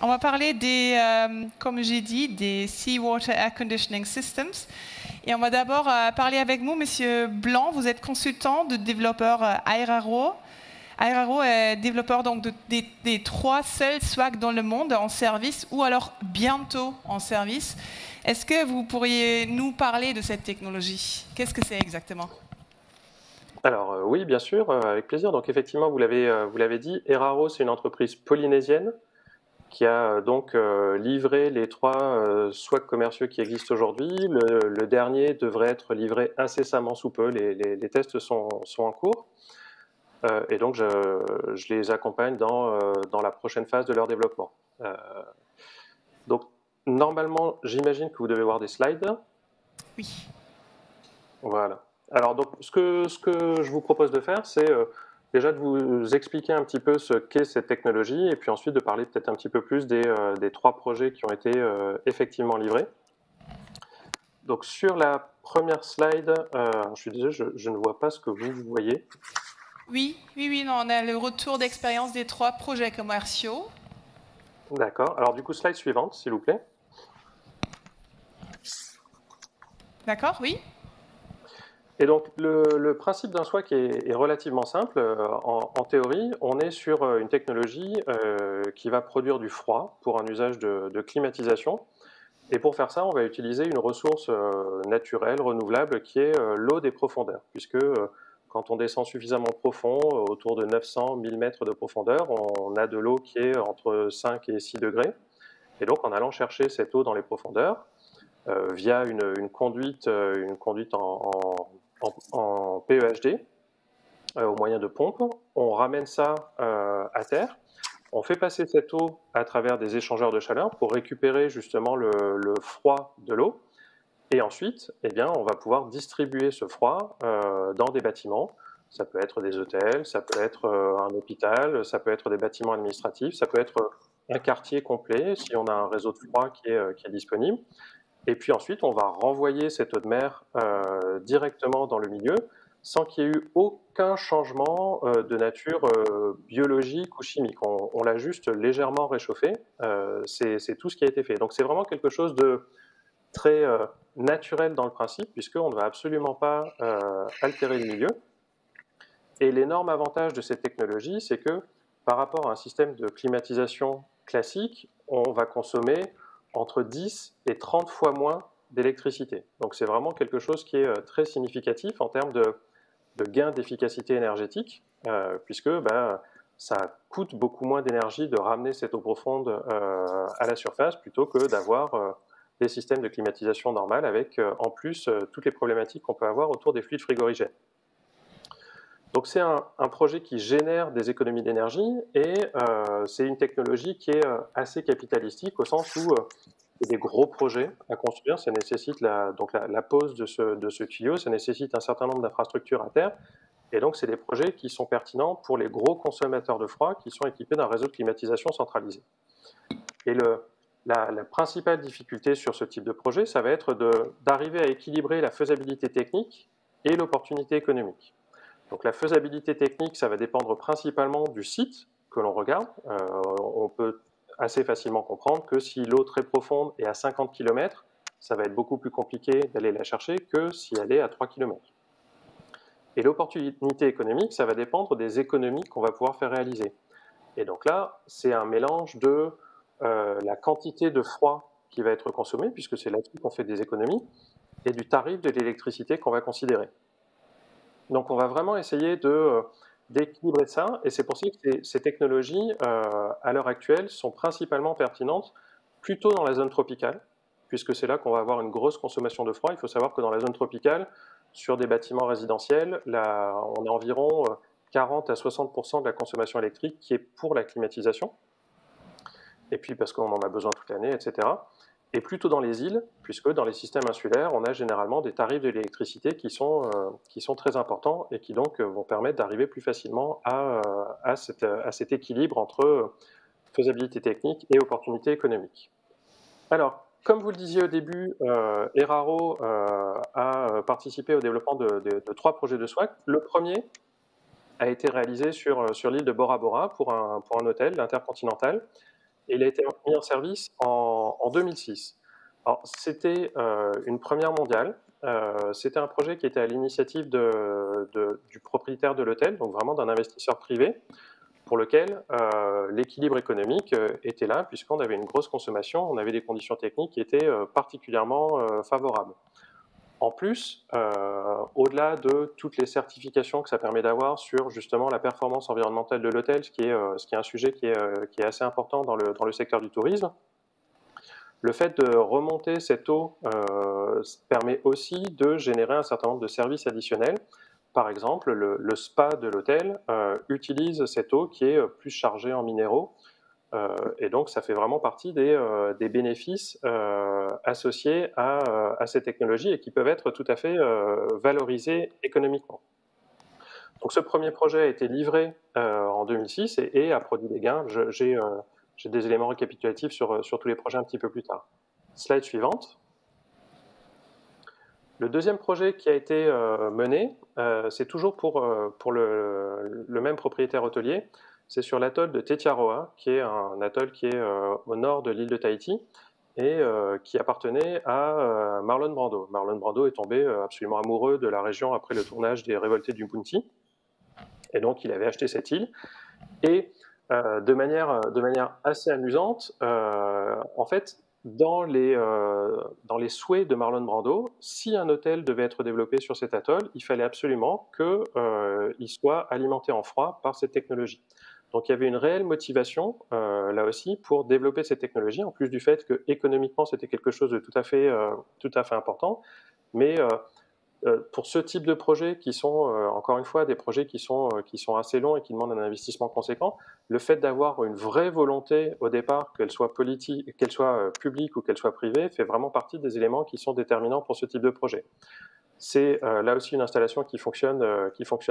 On va parler des, comme j'ai dit, des Seawater Air Conditioning Systems. Et on va d'abord parler avec vous, Monsieur Blanc. Vous êtes consultant de développeur Airaro. Airaro est développeur donc des 3 seuls SWAC dans le monde en service ou alors bientôt en service. Est-ce que vous pourriez nous parler de cette technologie? Qu'est-ce que c'est exactement? Alors oui, bien sûr, avec plaisir. Donc effectivement, vous l'avez dit, Airaro, c'est une entreprise polynésienne qui a donc livré les 3 SWAC commerciaux qui existent aujourd'hui. Le dernier devrait être livré incessamment sous peu. Les tests sont en cours. Et donc, je les accompagne dans la prochaine phase de leur développement. Donc, normalement, j'imagine que vous devez voir des slides. Oui. Voilà. Alors, donc, ce que je vous propose de faire, c'est déjà de vous expliquer un petit peu ce qu'est cette technologie et puis ensuite de parler peut-être un petit peu plus des 3 projets qui ont été effectivement livrés. Donc, sur la première slide, je suis désolé, je ne vois pas ce que vous voyez. Oui, non, on a le retour d'expérience des 3 projets commerciaux. D'accord. Alors, du coup, slide suivante, s'il vous plaît. D'accord, oui. Et donc, le principe d'un SWAC est relativement simple. En théorie, on est sur une technologie qui va produire du froid pour un usage de climatisation. Et pour faire ça, on va utiliser une ressource naturelle, renouvelable, qui est l'eau des profondeurs. Puisque quand on descend suffisamment profond, autour de 900-1000 mètres de profondeur, on a de l'eau qui est entre 5 et 6 degrés. Et donc, en allant chercher cette eau dans les profondeurs, via une conduite en PEHD, au moyen de pompes, on ramène ça à terre. On fait passer cette eau à travers des échangeurs de chaleur pour récupérer justement le froid de l'eau. Et ensuite, eh bien, on va pouvoir distribuer ce froid dans des bâtiments. Ça peut être des hôtels, ça peut être un hôpital, ça peut être des bâtiments administratifs, ça peut être un quartier complet si on a un réseau de froid qui est disponible. Et puis ensuite, on va renvoyer cette eau de mer directement dans le milieu sans qu'il y ait eu aucun changement de nature biologique ou chimique. On l'a juste légèrement réchauffé. C'est tout ce qui a été fait. Donc c'est vraiment quelque chose de très naturel dans le principe, puisqu'on ne va absolument pas altérer le milieu. Et l'énorme avantage de cette technologie, c'est que par rapport à un système de climatisation classique, on va consommer entre 10 et 30 fois moins d'électricité. Donc c'est vraiment quelque chose qui est très significatif en termes de gain d'efficacité énergétique, puisque ça coûte beaucoup moins d'énergie de ramener cette eau profonde à la surface plutôt que d'avoir des systèmes de climatisation normales avec en plus toutes les problématiques qu'on peut avoir autour des fluides frigorigènes. Donc c'est un projet qui génère des économies d'énergie et c'est une technologie qui est assez capitalistique au sens où c'est des gros projets à construire, ça nécessite la pose de ce tuyau, ça nécessite un certain nombre d'infrastructures à terre et donc c'est des projets qui sont pertinents pour les gros consommateurs de froid qui sont équipés d'un réseau de climatisation centralisé. Et la principale difficulté sur ce type de projet, ça va être d'arriver à équilibrer la faisabilité technique et l'opportunité économique. Donc la faisabilité technique, ça va dépendre principalement du site que l'on regarde. On peut assez facilement comprendre que si l'eau très profonde est à 50 km, ça va être beaucoup plus compliqué d'aller la chercher que si elle est à 3 km. Et l'opportunité économique, ça va dépendre des économies qu'on va pouvoir faire réaliser. Et donc là, c'est un mélange de la quantité de froid qui va être consommée, puisque c'est là-dessus qu'on fait des économies, et du tarif de l'électricité qu'on va considérer. Donc on va vraiment essayer d'équilibrer ça, et c'est pour ça que ces technologies, à l'heure actuelle, sont principalement pertinentes plutôt dans la zone tropicale, puisque c'est là qu'on va avoir une grosse consommation de froid. Il faut savoir que dans la zone tropicale, sur des bâtiments résidentiels, on a environ 40 à 60% de la consommation électrique qui est pour la climatisation, et puis parce qu'on en a besoin toute l'année, etc. Et plutôt dans les îles, puisque dans les systèmes insulaires, on a généralement des tarifs de l'électricité qui sont très importants et qui donc vont permettre d'arriver plus facilement à cet équilibre entre faisabilité technique et opportunité économique. Alors, comme vous le disiez au début, Airaro a participé au développement de 3 projets de SWAC. Le premier a été réalisé sur l'île de Bora Bora pour un hôtel, l'Intercontinental. et il a été mis en service en 2006. Alors, c'était une première mondiale. C'était un projet qui était à l'initiative du propriétaire de l'hôtel, donc vraiment d'un investisseur privé, pour lequel l'équilibre économique était là, puisqu'on avait une grosse consommation, on avait des conditions techniques qui étaient particulièrement favorables. En plus, au-delà de toutes les certifications que ça permet d'avoir sur justement la performance environnementale de l'hôtel, ce qui est un sujet qui est assez important dans le secteur du tourisme, le fait de remonter cette eau permet aussi de générer un certain nombre de services additionnels. Par exemple, le spa de l'hôtel utilise cette eau qui est plus chargée en minéraux, et donc ça fait vraiment partie des bénéfices associés à ces technologies et qui peuvent être tout à fait valorisés économiquement. Donc ce premier projet a été livré en 2006 et a produit des gains. J'ai des éléments récapitulatifs sur tous les projets un petit peu plus tard. Slide suivante. Le deuxième projet qui a été mené, c'est toujours pour le même propriétaire hôtelier. C'est sur l'atoll de Tetiaroa, qui est un atoll qui est au nord de l'île de Tahiti et qui appartenait à Marlon Brando. Marlon Brando est tombé absolument amoureux de la région après le tournage des Révoltés du Bounty. Et donc, il avait acheté cette île. Et de manière assez amusante, en fait, dans les souhaits de Marlon Brando, si un hôtel devait être développé sur cet atoll, il fallait absolument qu'il soit alimenté en froid par cette technologie. Donc il y avait une réelle motivation, là aussi, pour développer cette technologie, en plus du fait que économiquement c'était quelque chose de tout à fait important. Mais pour ce type de projets qui sont, encore une fois, des projets qui sont assez longs et qui demandent un investissement conséquent, le fait d'avoir une vraie volonté au départ, qu'elle soit politique, qu'elle soit publique ou qu'elle soit privée, fait vraiment partie des éléments qui sont déterminants pour ce type de projet. C'est là aussi une installation qui fonctionne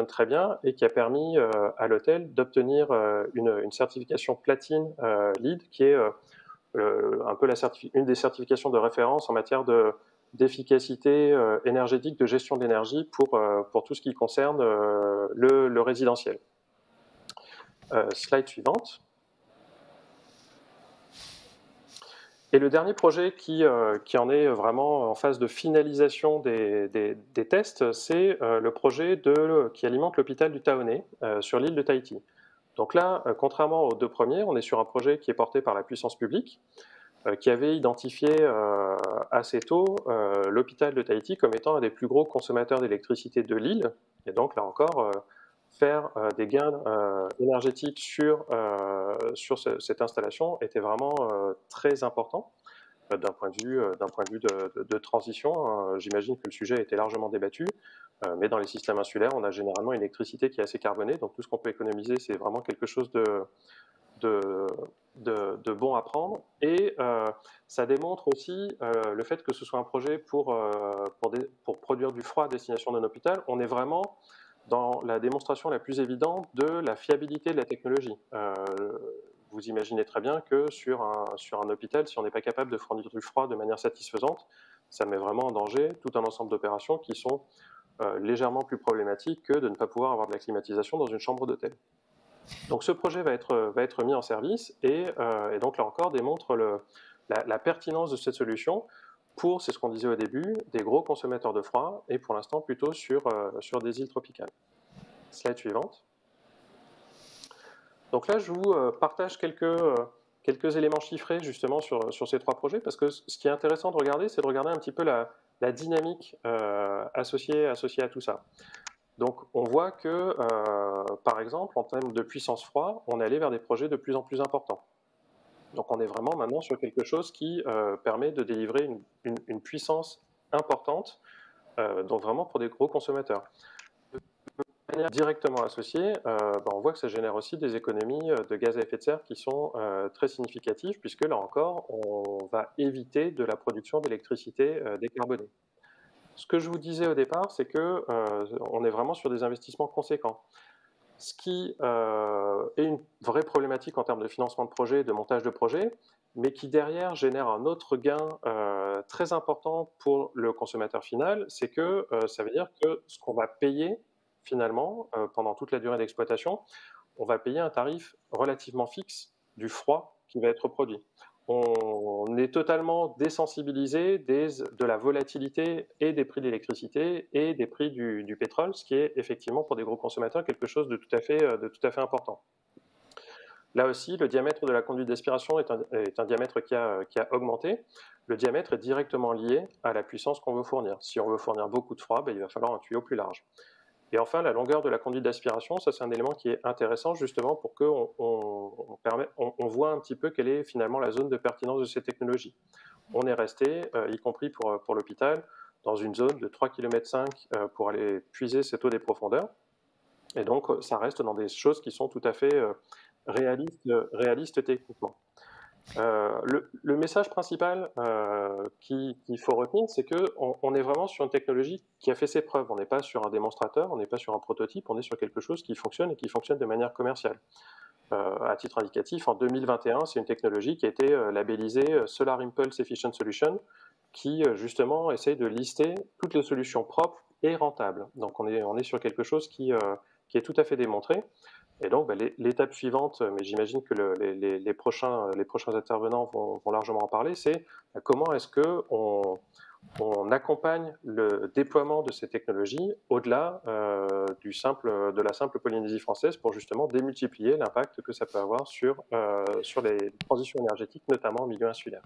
très bien et qui a permis à l'hôtel d'obtenir une certification platine LEED, qui est un peu une des certifications de référence en matière d'efficacité énergétique, de gestion de l'énergie pour tout ce qui concerne le résidentiel. Slide suivante. Et le dernier projet qui en est vraiment en phase de finalisation des tests, c'est le projet qui alimente l'hôpital du Taoné sur l'île de Tahiti. Donc là, contrairement aux deux premiers, on est sur un projet qui est porté par la puissance publique, qui avait identifié assez tôt l'hôpital de Tahiti comme étant un des plus gros consommateurs d'électricité de l'île. Et donc là encore, faire des gains énergétiques sur cette installation était vraiment très important d'un point de vue de transition. J'imagine que le sujet a été largement débattu, mais dans les systèmes insulaires, on a généralement une électricité qui est assez carbonée, donc tout ce qu'on peut économiser, c'est vraiment quelque chose de bon à prendre. Et ça démontre aussi le fait que ce soit un projet pour produire du froid à destination d'un hôpital. On est vraiment dans la démonstration la plus évidente de la fiabilité de la technologie. Vous imaginez très bien que sur un hôpital, si on n'est pas capable de fournir du froid de manière satisfaisante, ça met vraiment en danger tout un ensemble d'opérations qui sont légèrement plus problématiques que de ne pas pouvoir avoir de la climatisation dans une chambre d'hôtel. Donc ce projet va être mis en service et donc là encore démontre la pertinence de cette solution pour, c'est ce qu'on disait au début, des gros consommateurs de froid et pour l'instant plutôt sur des îles tropicales. Slide suivante. Donc là, je vous partage quelques éléments chiffrés justement sur ces trois projets, parce que ce qui est intéressant de regarder, c'est de regarder un petit peu la dynamique associée à tout ça. Donc on voit que, par exemple, en termes de puissance froid, on est allé vers des projets de plus en plus importants. Donc on est vraiment maintenant sur quelque chose qui permet de délivrer une puissance importante, donc vraiment pour des gros consommateurs. De manière directement associée, on voit que ça génère aussi des économies de gaz à effet de serre qui sont très significatives, puisque là encore, on va éviter de la production d'électricité décarbonée. Ce que je vous disais au départ, c'est qu'on est vraiment sur des investissements conséquents. Ce qui est une vraie problématique en termes de financement de projet, de montage de projet, mais qui derrière génère un autre gain très important pour le consommateur final, c'est que ça veut dire que ce qu'on va payer finalement pendant toute la durée d'exploitation, on va payer un tarif relativement fixe du froid qui va être produit. On est totalement désensibilisé de la volatilité et des prix de l'électricité et des prix du pétrole, ce qui est effectivement pour des gros consommateurs quelque chose de tout à fait important. Là aussi, le diamètre de la conduite d'aspiration est un diamètre qui a augmenté. Le diamètre est directement lié à la puissance qu'on veut fournir. Si on veut fournir beaucoup de froid, il va falloir un tuyau plus large. Et enfin, la longueur de la conduite d'aspiration, ça c'est un élément qui est intéressant justement pour qu'on voit un petit peu quelle est finalement la zone de pertinence de ces technologies. On est resté, y compris pour l'hôpital, dans une zone de 3,5 km pour aller puiser cette eau des profondeurs. Et donc, ça reste dans des choses qui sont tout à fait réalistes techniquement. Le message principal qu'il faut retenir, c'est qu'on est vraiment sur une technologie qui a fait ses preuves. On n'est pas sur un démonstrateur, on n'est pas sur un prototype, on est sur quelque chose qui fonctionne et qui fonctionne de manière commerciale. À titre indicatif, en 2021, c'est une technologie qui a été labellisée Solar Impulse Efficient Solution, qui justement essaye de lister toutes les solutions propres et rentables. Donc on est sur quelque chose qui est tout à fait démontré. Et donc, l'étape suivante, mais j'imagine que les prochains intervenants vont largement en parler, c'est comment est-ce qu'on accompagne le déploiement de ces technologies au-delà de la simple Polynésie française pour justement démultiplier l'impact que ça peut avoir sur les transitions énergétiques, notamment en milieu insulaire.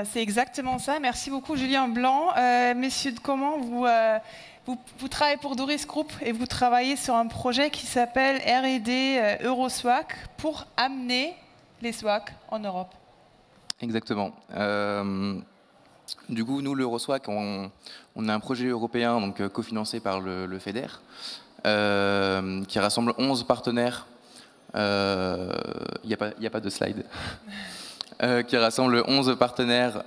C'est exactement ça. Merci beaucoup, Julien Blanc. Messieurs de Comment, vous travaillez pour Doris Group et vous travaillez sur un projet qui s'appelle R&D Euroswac pour amener les SWAC en Europe. Exactement. Du coup, nous, l'Euroswac, on a un projet européen donc, cofinancé par le FEDER qui rassemble 11 partenaires. Il n'y a pas de slide. Qui rassemble 11 partenaires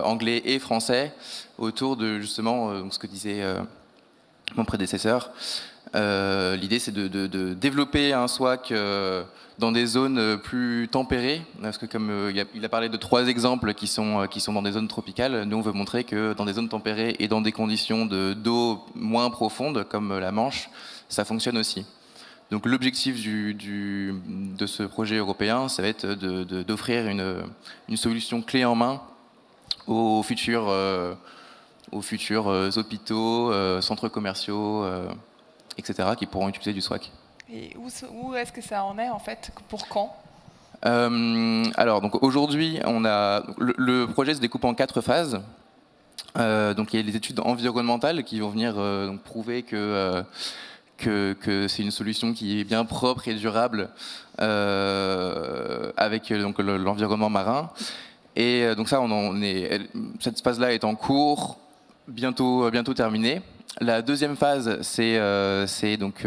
anglais et français autour de justement ce que disait mon prédécesseur. L'idée, c'est de développer un SWAC dans des zones plus tempérées, parce que comme il a parlé de 3 exemples qui sont dans des zones tropicales, nous on veut montrer que dans des zones tempérées et dans des conditions d'eau moins profondes comme la Manche, ça fonctionne aussi. Donc l'objectif de ce projet européen, ça va être d'offrir une solution clé en main aux futurs hôpitaux, centres commerciaux, etc., qui pourront utiliser du SWAC. Et où est-ce que ça en est en fait? Pour quand? Alors donc aujourd'hui, le projet se découpe en 4 phases. Donc il y a les études environnementales qui vont venir prouver que c'est une solution qui est bien propre et durable avec l'environnement marin. Et donc ça, cette phase-là est en cours, bientôt terminée. La deuxième phase, c'est donc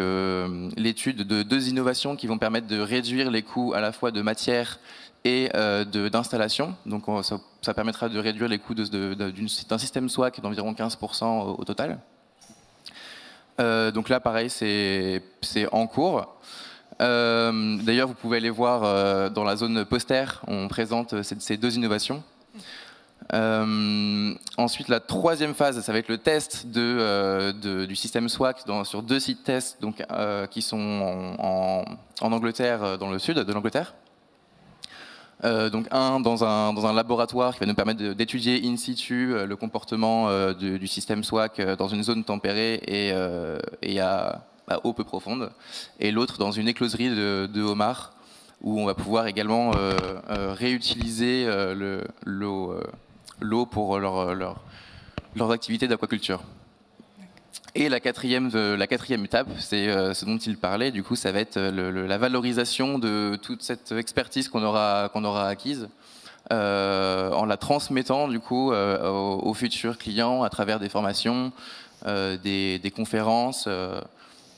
l'étude de 2 innovations qui vont permettre de réduire les coûts à la fois de matière et d'installation. Donc ça permettra de réduire les coûts d'un système SWAC d'environ 15% au total. Donc là, pareil, c'est en cours. D'ailleurs, vous pouvez aller voir dans la zone poster, on présente ces 2 innovations. Ensuite, la 3e phase, ça va être le test du système SWAC sur 2 sites tests donc, qui sont en Angleterre, dans le sud de l'Angleterre. Donc dans un laboratoire qui va nous permettre d'étudier in situ le comportement du système SWAC dans une zone tempérée et à eau peu profonde, et l'autre dans une écloserie de homards où on va pouvoir également réutiliser l'eau pour leurs activités d'aquaculture. Et la quatrième étape, c'est ce dont il parlait, du coup, ça va être la valorisation de toute cette expertise qu'on aura acquise en la transmettant du coup aux futurs clients à travers des formations, des conférences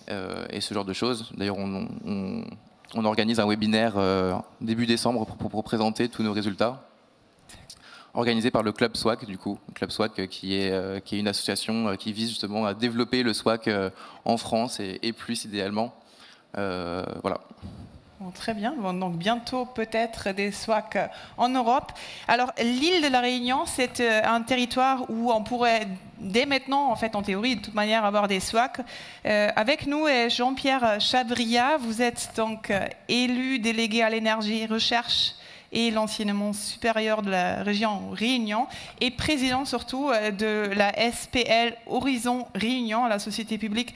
et ce genre de choses. D'ailleurs, on organise un webinaire début décembre pour présenter tous nos résultats, organisé par le Club SWAC, du coup. Le Club SWAC qui est une association qui vise justement à développer le SWAC en France et plus idéalement. Voilà. Bon, très bien. Bon, donc bientôt peut-être des SWAC en Europe. Alors l'île de la Réunion, c'est un territoire où on pourrait dès maintenant, en fait, en théorie, de toute manière, avoir des SWAC. Avec nous est Jean-Pierre Chabria. Vous êtes donc élu délégué à l'énergie, recherche et l'enseignement supérieur de la région Réunion et président surtout de la SPL Horizon Réunion, la société publique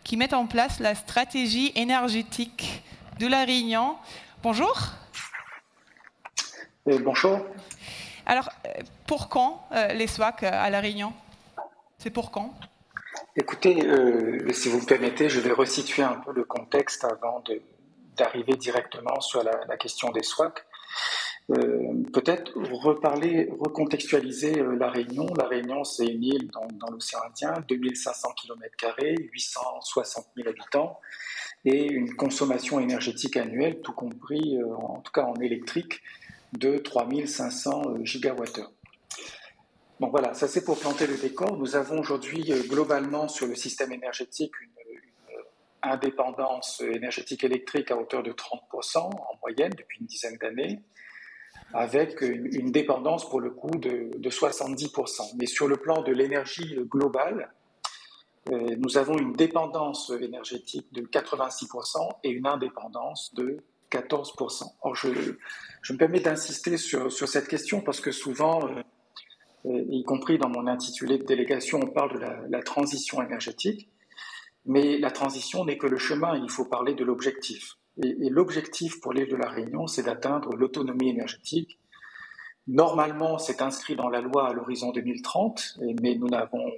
qui met en place la stratégie énergétique de la Réunion. Bonjour. Bonjour. Alors, pour quand les SWAC à la Réunion? C'est pour quand? Écoutez, si vous me permettez, je vais resituer un peu le contexte avant d'arriver directement sur la question des SWAC. Peut-être recontextualiser la Réunion. La Réunion, c'est une île dans l'océan Indien, 2500 km², 860 000 habitants et une consommation énergétique annuelle, tout compris, en tout cas en électrique, de 3500 gigawattheures. Bon voilà, ça c'est pour planter le décor. Nous avons aujourd'hui globalement sur le système énergétique une indépendance énergétique électrique à hauteur de 30% en moyenne depuis une dizaine d'années, avec une dépendance pour le coup de 70%. Mais sur le plan de l'énergie globale, nous avons une dépendance énergétique de 86% et une indépendance de 14%. Or, je me permets d'insister sur cette question parce que souvent, y compris dans mon intitulé de délégation, on parle de la transition énergétique, mais la transition n'est que le chemin, il faut parler de l'objectif. Et l'objectif pour l'île de la Réunion, c'est d'atteindre l'autonomie énergétique. Normalement, c'est inscrit dans la loi à l'horizon 2030, mais nous n'avons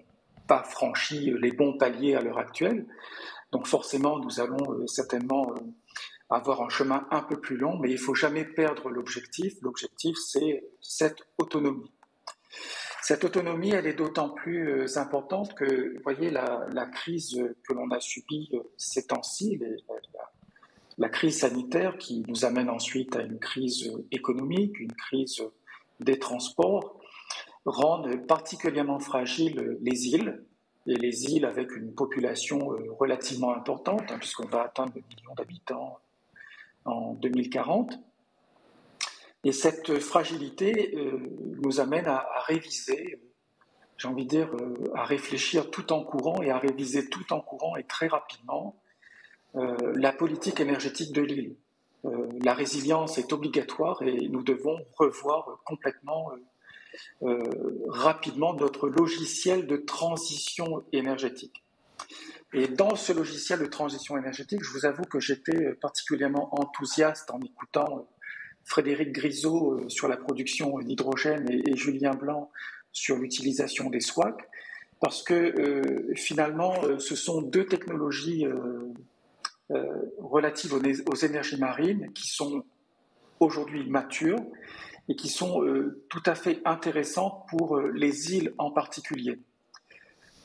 pas franchi les bons paliers à l'heure actuelle. Donc forcément, nous allons certainement avoir un chemin un peu plus long, mais il ne faut jamais perdre l'objectif. L'objectif, c'est cette autonomie. Cette autonomie, elle est d'autant plus importante que, vous voyez, la crise que l'on a subie ces temps-ci, la crise sanitaire qui nous amène ensuite à une crise économique, une crise des transports, rendent particulièrement fragiles les îles, et les îles avec une population relativement importante, puisqu'on va atteindre le million d'habitants en 2040. Et cette fragilité nous amène à réviser, j'ai envie de dire, à réfléchir tout en courant et à réviser tout en courant et très rapidement la politique énergétique de l'île. La résilience est obligatoire et nous devons revoir complètement rapidement notre logiciel de transition énergétique. Et dans ce logiciel de transition énergétique, je vous avoue que j'étais particulièrement enthousiaste en écoutant Frédéric Grisot sur la production d'hydrogène et Julien Blanc sur l'utilisation des SWAC, parce que finalement, ce sont deux technologies relatives aux énergies marines qui sont aujourd'hui matures et qui sont tout à fait intéressantes pour les îles en particulier.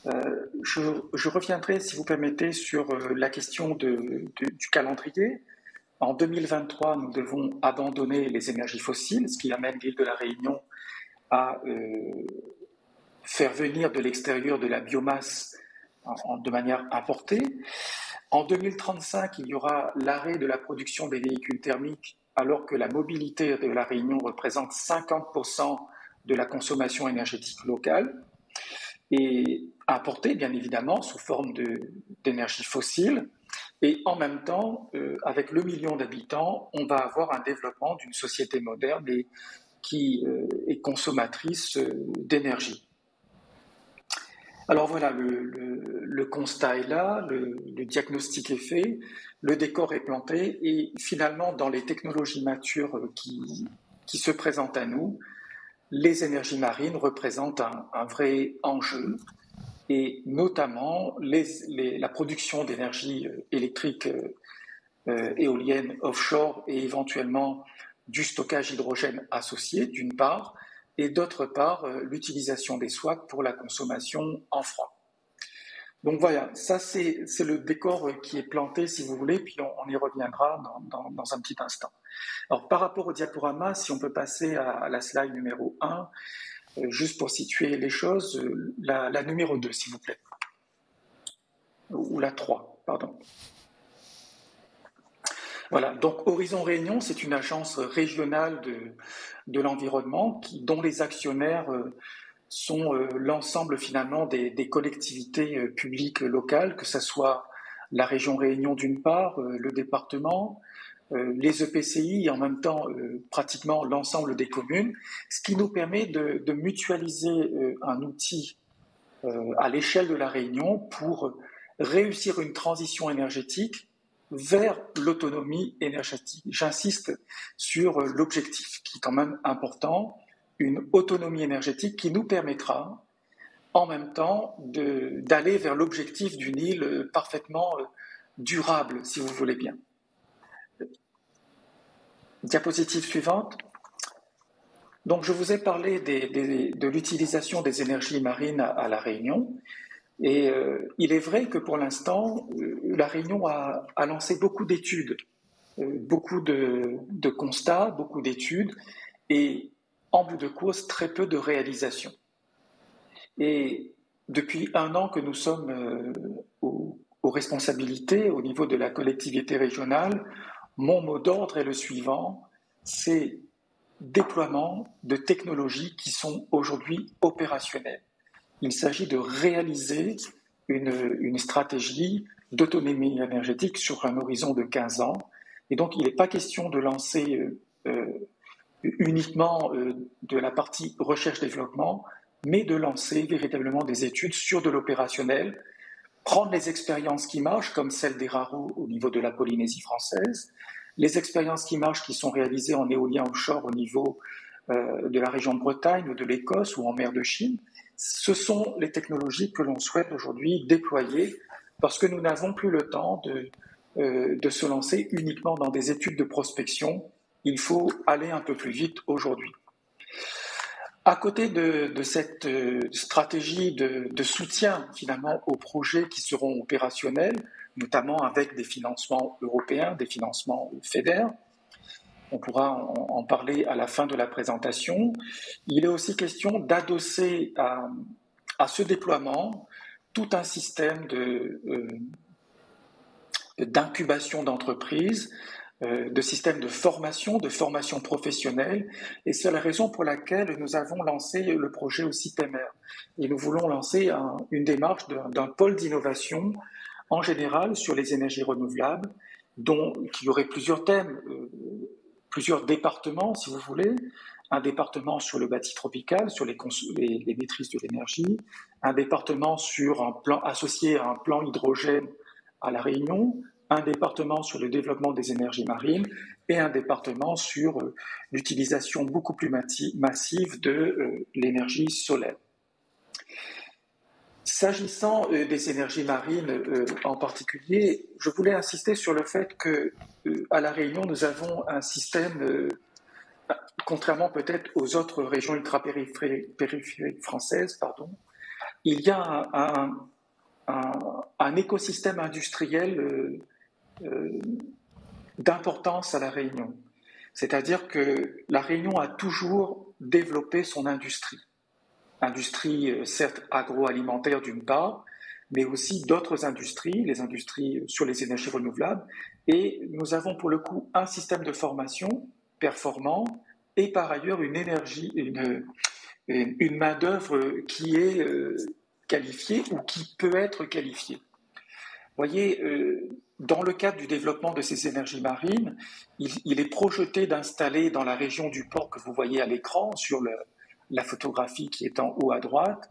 Je reviendrai, si vous permettez, sur la question du calendrier. En 2023, nous devons abandonner les énergies fossiles, ce qui amène l'île de la Réunion à faire venir de l'extérieur de la biomasse de manière importée. En 2035, il y aura l'arrêt de la production des véhicules thermiques, alors que la mobilité de la Réunion représente 50% de la consommation énergétique locale, et importée, bien évidemment, sous forme d'énergie fossile. Et en même temps, avec le million d'habitants, on va avoir un développement d'une société moderne et qui est consommatrice d'énergie. Alors voilà, le constat est là, le diagnostic est fait, le décor est planté et finalement, dans les technologies matures qui se présentent à nous, les énergies marines représentent un vrai enjeu et notamment la production d'énergie électrique éolienne offshore et éventuellement du stockage hydrogène associé d'une part, et d'autre part l'utilisation des SWAC pour la consommation en froid. Donc voilà, ça c'est le décor qui est planté si vous voulez, puis on y reviendra dans un petit instant. Alors par rapport au diaporama, si on peut passer à la slide numéro 1, juste pour situer les choses, la numéro 2 s'il vous plaît, ou la 3, pardon. Voilà, donc Horizon Réunion, c'est une agence régionale de l'environnement dont les actionnaires sont l'ensemble finalement des collectivités publiques locales, que ce soit la région Réunion d'une part, le département, les EPCI et en même temps pratiquement l'ensemble des communes, ce qui nous permet de mutualiser un outil à l'échelle de la Réunion pour réussir une transition énergétique vers l'autonomie énergétique. J'insiste sur l'objectif qui est quand même important, une autonomie énergétique qui nous permettra en même temps d'aller vers l'objectif d'une île parfaitement durable, si vous voulez bien. Diapositive suivante. Donc, je vous ai parlé de l'utilisation des énergies marines à La Réunion. Et il est vrai que pour l'instant, La Réunion a lancé beaucoup d'études, beaucoup de constats, beaucoup d'études, et en bout de course, très peu de réalisations. Et depuis 1 an que nous sommes aux responsabilités au niveau de la collectivité régionale, mon mot d'ordre est le suivant, c'est déploiement de technologies qui sont aujourd'hui opérationnelles. Il s'agit de réaliser une stratégie d'autonomie énergétique sur un horizon de 15 ans. Et donc, il n'est pas question de lancer uniquement de la partie recherche-développement, mais de lancer véritablement des études sur de l'opérationnel, prendre les expériences qui marchent, comme celle d'Eraro au niveau de la Polynésie française, les expériences qui marchent qui sont réalisées en éolien offshore au niveau de la région de Bretagne ou de l'Écosse ou en mer de Chine. Ce sont les technologies que l'on souhaite aujourd'hui déployer parce que nous n'avons plus le temps de se lancer uniquement dans des études de prospection. Il faut aller un peu plus vite aujourd'hui. À côté de cette stratégie de soutien finalement aux projets qui seront opérationnels, notamment avec des financements européens, des financements FEDER, on pourra en parler à la fin de la présentation, il est aussi question d'adosser à ce déploiement tout un système d'incubation d'entreprises, de systèmes de formation professionnelle, et c'est la raison pour laquelle nous avons lancé le projet aussi TEMER. Et nous voulons lancer une démarche d'un pôle d'innovation en général sur les énergies renouvelables, qui aurait plusieurs thèmes, plusieurs départements, si vous voulez. Un département sur le bâti tropical, sur les maîtrises de l'énergie, un département sur un plan associé à un plan hydrogène à La Réunion, un département sur le développement des énergies marines et un département sur l'utilisation beaucoup plus massive de l'énergie solaire. S'agissant des énergies marines en particulier, je voulais insister sur le fait qu'à La Réunion, nous avons un système, contrairement peut-être aux autres régions ultrapériphériques françaises, il y a un écosystème industriel d'importance à La Réunion. C'est-à-dire que La Réunion a toujours développé son industrie. Industrie certes agroalimentaire d'une part, mais aussi d'autres industries, les industries sur les énergies renouvelables. Et nous avons pour le coup un système de formation performant et par ailleurs une main-d'œuvre qui est qualifiée ou qui peut être qualifiée. Vous voyez, dans le cadre du développement de ces énergies marines, il est projeté d'installer dans la région du port que vous voyez à l'écran, sur la photographie qui est en haut à droite,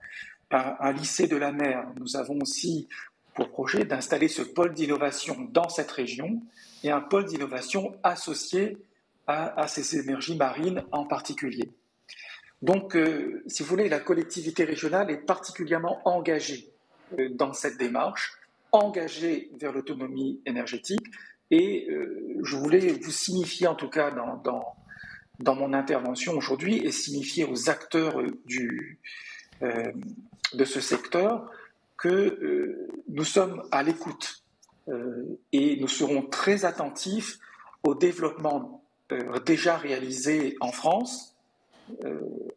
un lycée de la mer. Nous avons aussi pour projet d'installer ce pôle d'innovation dans cette région et un pôle d'innovation associé à ces énergies marines en particulier. Donc, si vous voulez, la collectivité régionale est particulièrement engagée dans cette démarche, engagée vers l'autonomie énergétique, et je voulais vous signifier, en tout cas dans mon intervention aujourd'hui, et signifier aux acteurs de ce secteur que nous sommes à l'écoute et nous serons très attentifs au développement déjà réalisé en France,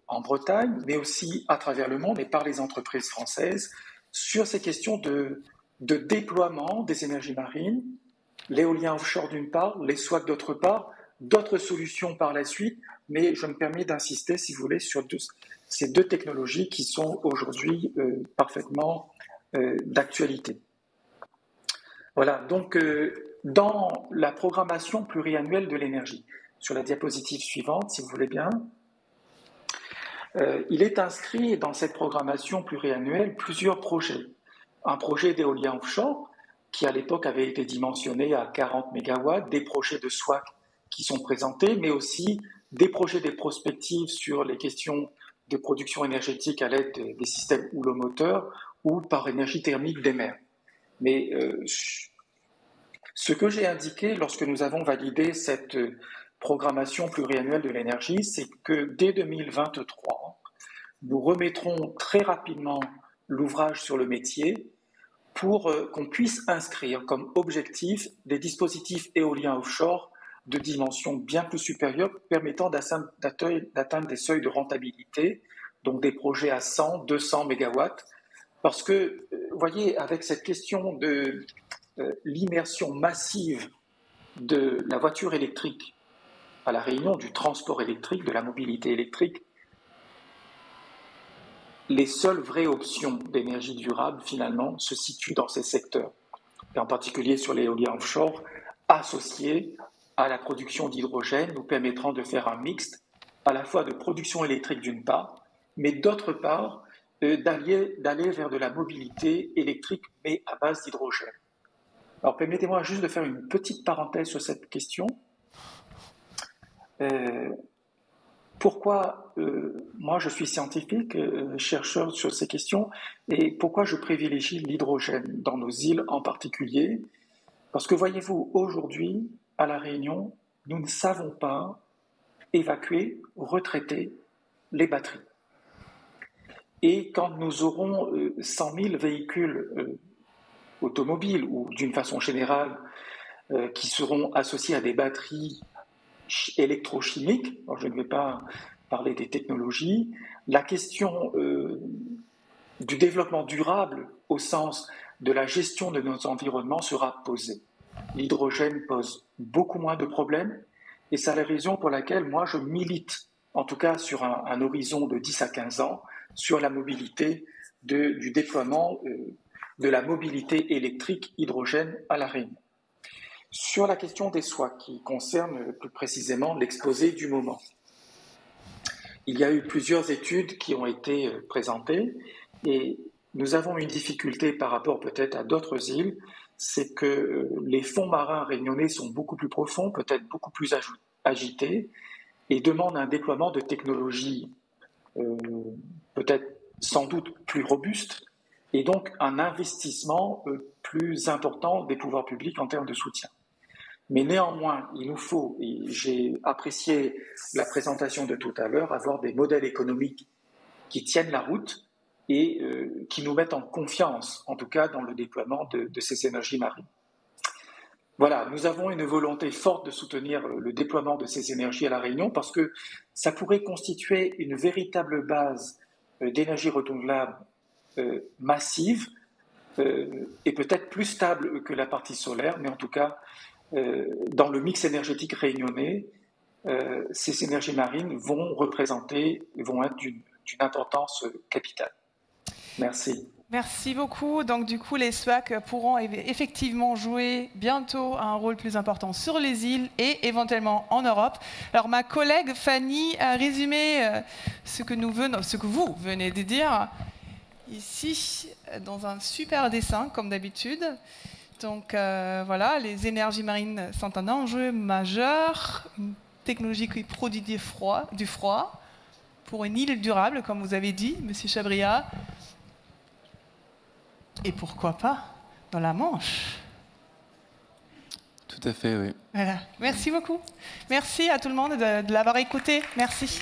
en Bretagne, mais aussi à travers le monde et par les entreprises françaises sur ces questions de déploiement des énergies marines, l'éolien offshore d'une part, les SWAC d'autre part, d'autres solutions par la suite, mais je me permets d'insister, si vous voulez, sur ces deux technologies qui sont aujourd'hui parfaitement d'actualité. Voilà, donc dans la programmation pluriannuelle de l'énergie. Sur la diapositive suivante, si vous voulez bien, il est inscrit dans cette programmation pluriannuelle plusieurs projets. Un projet d'éolien offshore, qui à l'époque avait été dimensionné à 40 MW, des projets de SWAC qui sont présentés, mais aussi des projets de prospectives sur les questions de production énergétique à l'aide des systèmes houlomoteurs ou par énergie thermique des mers. Mais ce que j'ai indiqué lorsque nous avons validé cette programmation pluriannuelle de l'énergie, c'est que dès 2023, nous remettrons très rapidement l'ouvrage sur le métier pour qu'on puisse inscrire comme objectif des dispositifs éoliens offshore de dimension bien plus supérieure permettant d'atteindre des seuils de rentabilité, donc des projets à 100, 200 MW. Parce que, vous voyez, avec cette question de l'immersion massive de la voiture électrique à La Réunion, du transport électrique, de la mobilité électrique, les seules vraies options d'énergie durable, finalement, se situent dans ces secteurs, et en particulier sur l'éolien offshore, associé à la production d'hydrogène, nous permettront de faire un mixte à la fois de production électrique d'une part, mais d'autre part, d'aller vers de la mobilité électrique, mais à base d'hydrogène. Alors, permettez-moi juste de faire une petite parenthèse sur cette question. Pourquoi moi je suis scientifique, chercheur sur ces questions, et pourquoi je privilégie l'hydrogène dans nos îles en particulier? Parce que voyez-vous, aujourd'hui, à La Réunion, nous ne savons pas évacuer, retraiter les batteries. Et quand nous aurons 100 000 véhicules automobiles ou d'une façon générale qui seront associés à des batteries électrochimiques, alors je ne vais pas parler des technologies, la question du développement durable au sens de la gestion de nos environnements sera posée. L'hydrogène pose beaucoup moins de problèmes et c'est la raison pour laquelle moi je milite, en tout cas sur un horizon de 10 à 15 ans, sur la mobilité du déploiement de la mobilité électrique hydrogène à La Réunion. Sur la question des SWAC, qui concerne plus précisément l'exposé du moment, il y a eu plusieurs études qui ont été présentées et nous avons une difficulté par rapport peut-être à d'autres îles, c'est que les fonds marins réunionnais sont beaucoup plus profonds, peut-être beaucoup plus agités et demandent un déploiement de technologies peut-être sans doute plus robustes et donc un investissement plus important des pouvoirs publics en termes de soutien. Mais néanmoins, il nous faut, et j'ai apprécié la présentation de tout à l'heure, avoir des modèles économiques qui tiennent la route et qui nous mettent en confiance, en tout cas dans le déploiement de ces énergies marines. Voilà, nous avons une volonté forte de soutenir le déploiement de ces énergies à La Réunion parce que ça pourrait constituer une véritable base d'énergie renouvelable massive et peut-être plus stable que la partie solaire, mais en tout cas, dans le mix énergétique réunionnais, ces énergies marines vont être d'une importance capitale. Merci. Merci beaucoup. Donc du coup, les SWAC pourront effectivement jouer bientôt un rôle plus important sur les îles et éventuellement en Europe. Alors ma collègue Fanny a résumé ce que vous venez de dire ici dans un super dessin comme d'habitude. Donc voilà, les énergies marines sont un enjeu majeur, une technologie qui produit du froid pour une île durable, comme vous avez dit, Monsieur Chabria. Et pourquoi pas dans la Manche? Tout à fait, oui. Voilà. Merci beaucoup. Merci à tout le monde de l'avoir écouté. Merci.